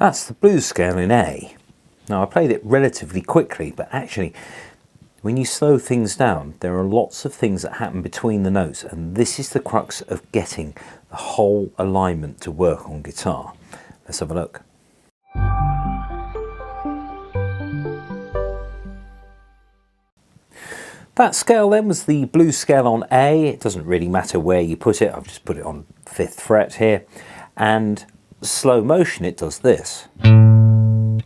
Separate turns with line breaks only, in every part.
That's the blues scale in A. Now I played it relatively quickly, but actually when you slow things down, there are lots of things that happen between the notes, and this is the crux of getting the whole alignment to work on guitar. Let's have a look. That scale then was the blues scale on A. It doesn't really matter where you put it. I've just put it on 5th fret here. And slow motion, it does this. And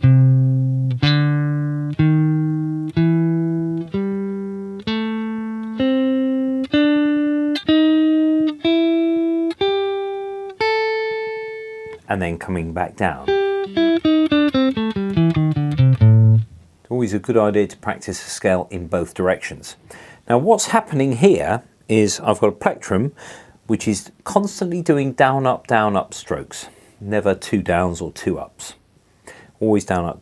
then coming back down. Always a good idea to practice a scale in both directions. Now what's happening here is I've got a plectrum which is constantly doing down up strokes. Never 2 downs or 2 ups. Always down up,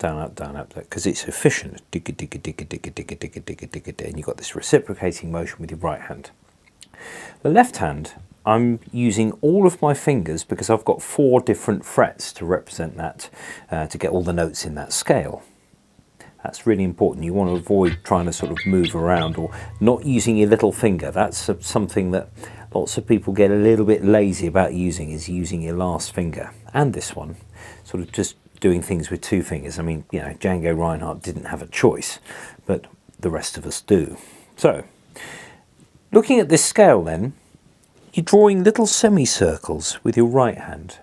because it's efficient. Digga, digga, digga, digga, digga, digga, digga, digga, digga, and you've got this reciprocating motion with your right hand. The left hand, I'm using all of my fingers because I've got 4 different frets to represent that, to get all the notes in that scale. That's really important. You want to avoid trying to sort of move around or not using your little finger. That's something that lots of people get a little bit lazy about using, is using your last finger. And this one, sort of just doing things with 2 fingers. I mean, you know, Django Reinhardt didn't have a choice, but the rest of us do. So, looking at this scale then, you're drawing little semicircles with your right hand.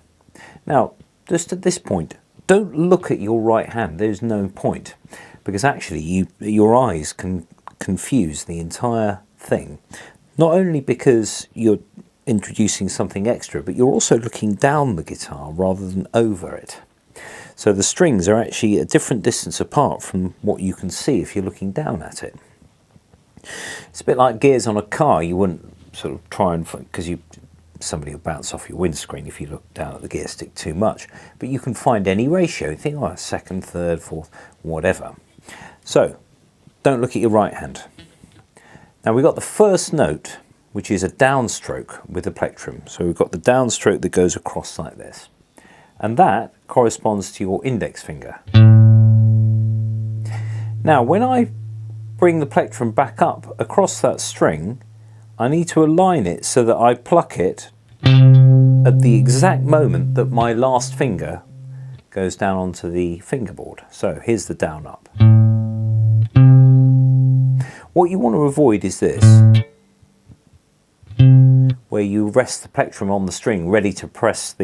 Now, just at this point, don't look at your right hand. There's no point, because actually your eyes can confuse the entire thing. Not only because you're introducing something extra, but you're also looking down the guitar rather than over it. So the strings are actually a different distance apart from what you can see if you're looking down at it. It's a bit like gears on a car. You wouldn't sort of try and, because somebody will bounce off your windscreen if you look down at the gear stick too much, but you can find any ratio. You think, oh, 2nd, 3rd, 4th, whatever. So don't look at your right hand. Now we've got the first note, which is a downstroke with the plectrum. So we've got the downstroke that goes across like this, and that corresponds to your index finger. Now when I bring the plectrum back up across that string, I need to align it so that I pluck it at the exact moment that my last finger goes down onto the fingerboard. So here's the down up. What you want to avoid is this, where you rest the plectrum on the string ready to pluck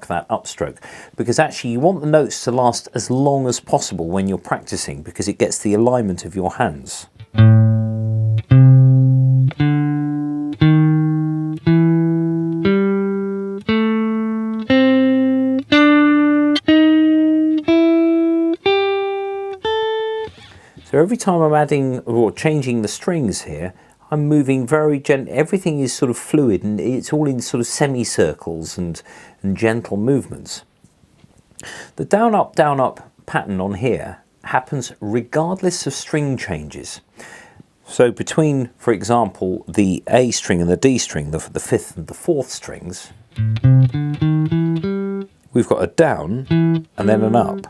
that upstroke, because actually you want the notes to last as long as possible when you're practicing, because it gets the alignment of your hands. So every time I'm adding or changing the strings here, I'm moving very gently. Everything is sort of fluid, and it's all in sort of semicircles and gentle movements. The down up pattern on here happens regardless of string changes. So between, for example, the A string and the D string, the 5th and the 4th strings, we've got a down and then an up.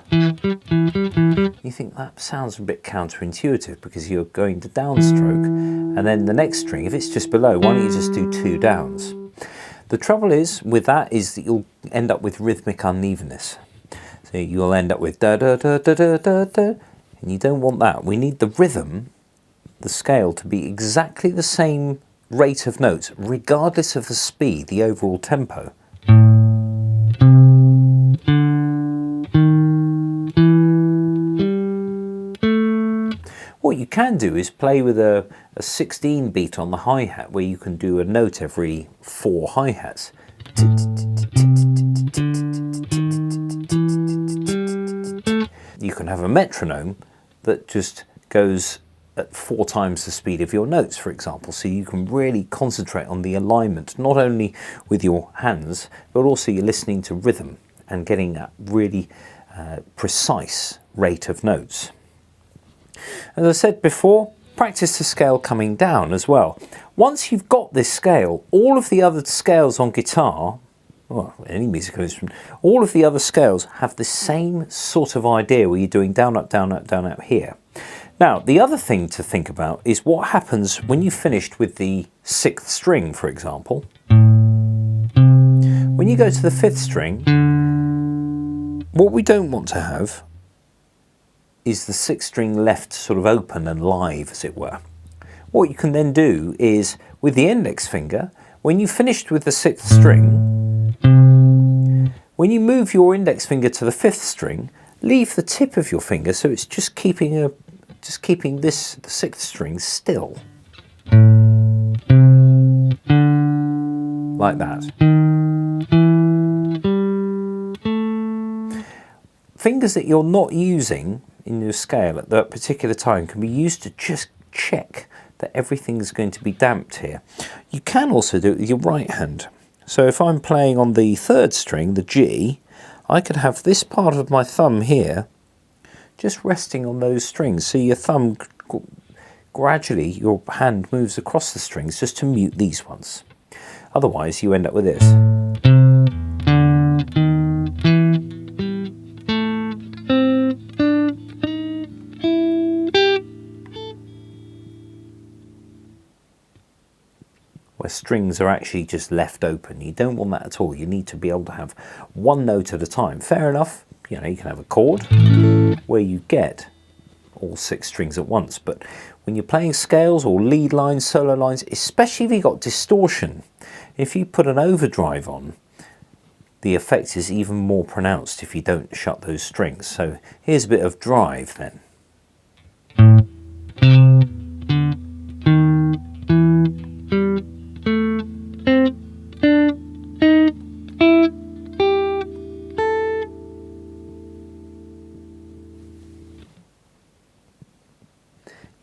You think that sounds a bit counterintuitive because you're going to downstroke, and then the next string, if it's just below, why don't you just do 2 downs? The trouble is with that is that you'll end up with rhythmic unevenness. So you'll end up with da da da da da da da, and you don't want that. We need the rhythm, the scale, to be exactly the same rate of notes, regardless of the speed, the overall tempo. What you can do is play with a 16 beat on the hi-hat, where you can do a note every 4 hi-hats. You can have a metronome that just goes at 4 times the speed of your notes, for example, so you can really concentrate on the alignment, not only with your hands, but also you're listening to rhythm and getting that really precise rate of notes. As I said before, practice the scale coming down as well. Once you've got this scale, all of the other scales on guitar well, any musical instrument, all of the other scales have the same sort of idea where you're doing down, up, down, up, down, up here. Now, the other thing to think about is what happens when you finished with the 6th string, for example. When you go to the 5th string, what we don't want to have is the 6th string left sort of open and live, as it were. What you can then do is, with the index finger, when you finished with the 6th string, when you move your index finger to the 5th string, leave the tip of your finger so it's just keeping the 6th string still. Like that. Fingers that you're not using in your scale at that particular time can be used to just check that everything's going to be damped here. You can also do it with your right hand. So if I'm playing on the 3rd string, the G, I could have this part of my thumb here just resting on those strings. So your thumb, gradually your hand moves across the strings just to mute these ones. Otherwise you end up with this. Where strings are actually just left open. You don't want that at all. You need to be able to have one note at a time. Fair enough, you know, you can have a chord where you get all 6 strings at once, but when you're playing scales or lead lines, solo lines, especially if you've got distortion, if you put an overdrive on, the effect is even more pronounced if you don't shut those strings. So here's a bit of drive then.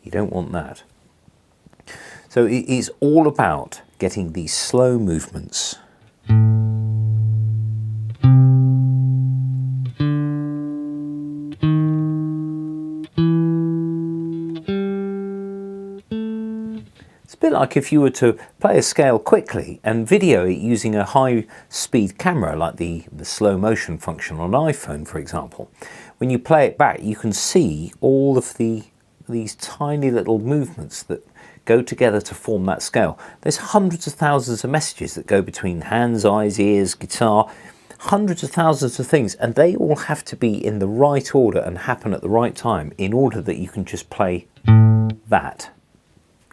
You don't want that. So it is all about getting these slow movements. It's a bit like if you were to play a scale quickly and video it using a high-speed camera, like the slow motion function on an iPhone, for example. When you play it back, you can see all of these tiny little movements that go together to form that scale. There's hundreds of thousands of messages that go between hands, eyes, ears, guitar, hundreds of thousands of things, and they all have to be in the right order and happen at the right time in order that you can just play that.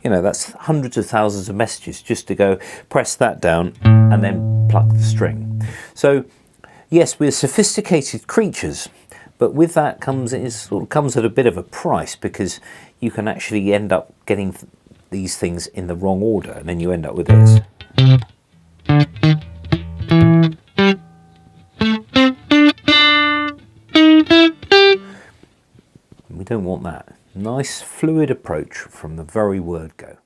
You know, that's hundreds of thousands of messages just to go press that down and then pluck the string. So yes, we're sophisticated creatures, but with that comes at a bit of a price, because you can actually end up getting these things in the wrong order, and then you end up with this. We don't want that. Nice fluid approach from the very word go.